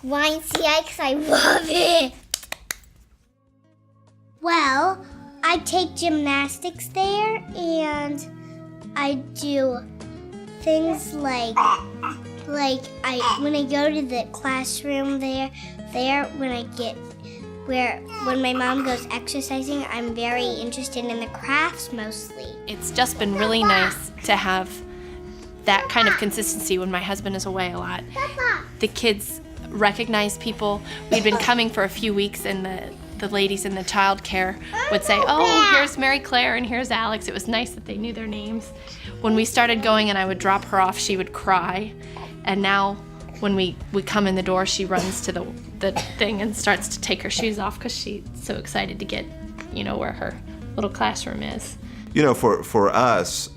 YMCA because I love it. Well, I take gymnastics there, and I do things like when I go to the classroom there when my mom goes exercising, I'm very interested in the crafts mostly. It's just been really nice to have that kind of consistency when my husband is away a lot. The kids recognize people. We'd been coming for a few weeks, and the ladies in the child care would say, oh, here's Mary Claire and here's Alex. It was nice that they knew their names. When we started going and I would drop her off, she would cry. And now when we come in the door, she runs to the thing and starts to take her shoes off because she's so excited to get, where her little classroom is. For us,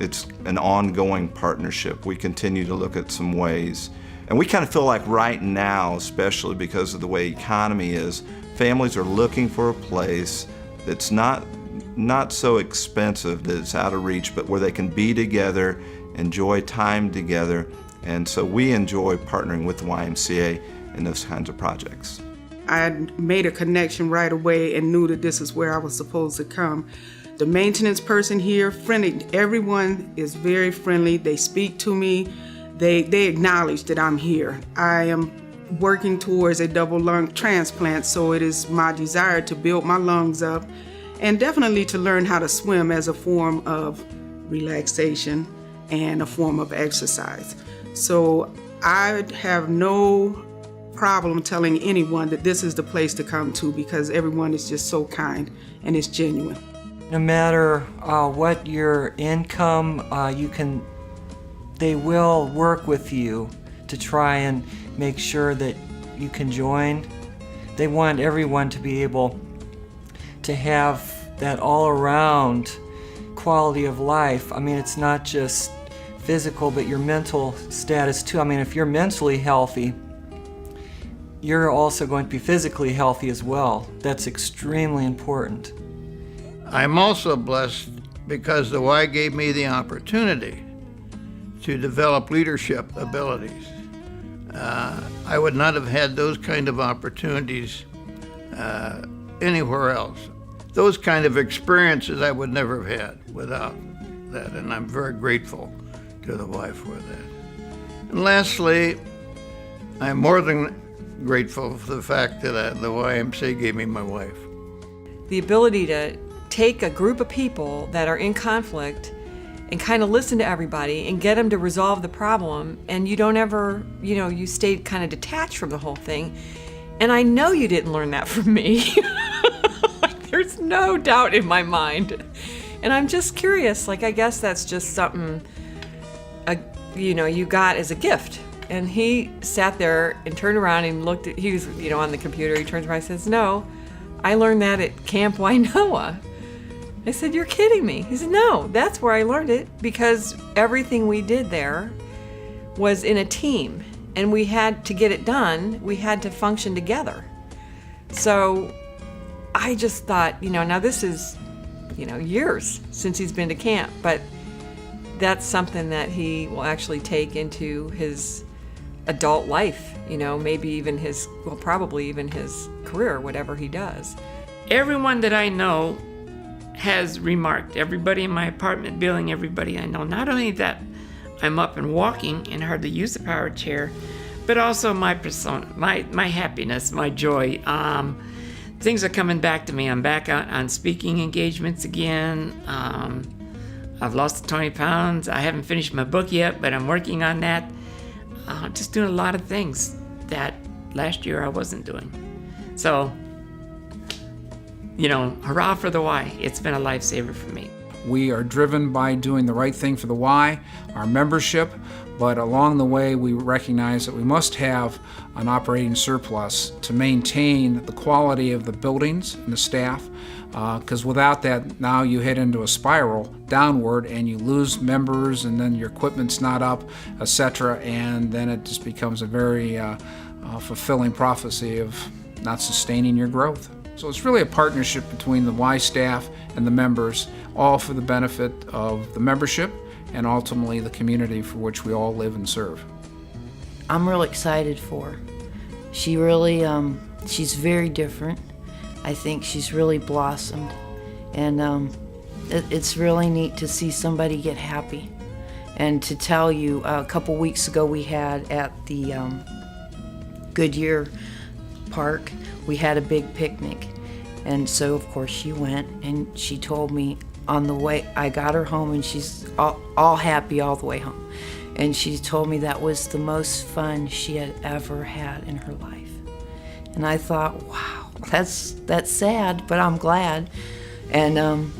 it's an ongoing partnership. We continue to look at some ways. And we kind of feel like right now, especially because of the way economy is, families are looking for a place that's not so expensive that it's out of reach, but where they can be together, enjoy time together. And so we enjoy partnering with the YMCA in those kinds of projects. I had made a connection right away and knew that this is where I was supposed to come. The maintenance person here, friendly. Everyone is very friendly. They speak to me. They acknowledge that I'm here. I am working towards a double lung transplant, so it is my desire to build my lungs up and definitely to learn how to swim as a form of relaxation and a form of exercise. So I have no problem telling anyone that this is the place to come to because everyone is just so kind and it's genuine. No matter what your income, they will work with you to try and make sure that you can join. They want everyone to be able to have that all-around quality of life. I mean, it's not just physical, but your mental status too. I mean, if you're mentally healthy, you're also going to be physically healthy as well. That's extremely important. I'm also blessed because the Y gave me the opportunity to develop leadership abilities. I would not have had those kind of opportunities anywhere else. Those kind of experiences I would never have had without that, and I'm very grateful to the Y for that. And lastly, I'm more than grateful for the fact that the YMCA gave me my wife. The ability to take a group of people that are in conflict and kind of listen to everybody and get them to resolve the problem, and you don't ever, you stayed kind of detached from the whole thing. And I know you didn't learn that from me. There's no doubt in my mind. And I'm just curious, I guess that's just something, you got as a gift. And he sat there and turned around and looked at, he was, on the computer, he turns around and says, no, I learned that at Camp Wainoa. I said, you're kidding me. He said, no, that's where I learned it, because everything we did there was in a team, and we had to get it done. We had to function together. So I just thought, now this is, years since he's been to camp, but that's something that he will actually take into his adult life, maybe even probably even his career, whatever he does. Everyone that I know has remarked, everybody in my apartment building, everybody I know, not only that I'm up and walking and hardly use the power chair, but also my persona, my happiness, my joy. Things are coming back to me. I'm back on speaking engagements again. I've lost 20 pounds. I haven't finished my book yet, but I'm working on that. Just doing a lot of things that last year I wasn't doing. So, hurrah for the Y. It's been a lifesaver for me. We are driven by doing the right thing for the Y, our membership, but along the way we recognize that we must have an operating surplus to maintain the quality of the buildings and the staff, because without that, now you head into a spiral downward and you lose members, and then your equipment's not up, etc., and then it just becomes a very fulfilling prophecy of not sustaining your growth. So it's really a partnership between the Y staff and the members, all for the benefit of the membership and ultimately the community for which we all live and serve. I'm real excited for She really, she's very different. I think she's really blossomed. And it's really neat to see somebody get happy. And to tell you, a couple weeks ago we had at the Goodyear Park, we had a big picnic. And so, of course, she went, and she told me on the way, I got her home, and she's all happy all the way home. And she told me that was the most fun she had ever had in her life. And I thought, wow, that's sad, but I'm glad. And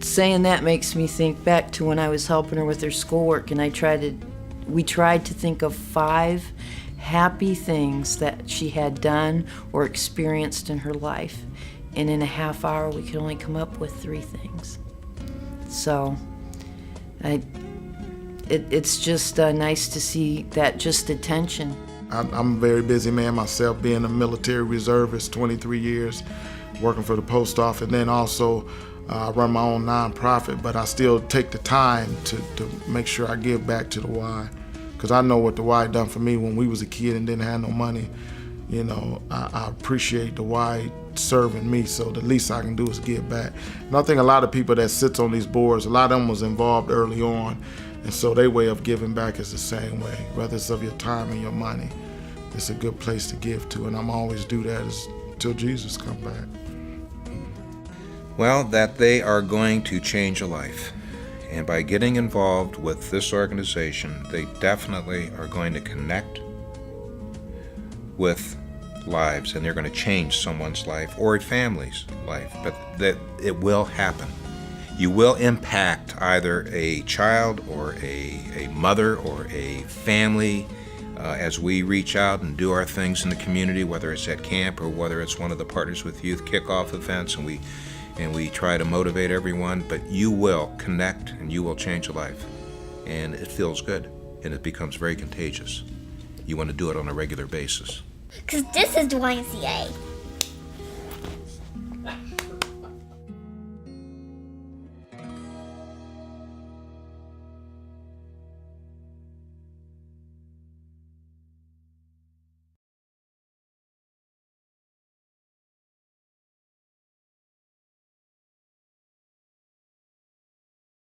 saying that makes me think back to when I was helping her with her schoolwork, and we tried to think of 5 happy things that she had done or experienced in her life. And in a half hour, we could only come up with 3 things. So it's just nice to see that just attention. I'm a very busy man myself, being a military reservist, 23 years, working for the post office, and then also run my own nonprofit, but I still take the time to make sure I give back to the Y, because I know what the Y done for me when we was a kid and didn't have no money. You know, I appreciate the Y serving me, so the least I can do is give back. And I think a lot of people that sits on these boards, a lot of them was involved early on, and so their way of giving back is the same way, whether it's of your time or your money. It's a good place to give to, and I'm always do that until Jesus come back. Well, that they are going to change a life. And by getting involved with this organization, they definitely are going to connect with lives, and they're going to change someone's life or a family's life, but that it will happen. You will impact either a child or a mother or a family as we reach out and do our things in the community, whether it's at camp or whether it's one of the Partners with Youth kickoff events, and we try to motivate everyone, but you will connect and you will change a life. And it feels good, and it becomes very contagious. You want to do it on a regular basis. Because this is the YMCA.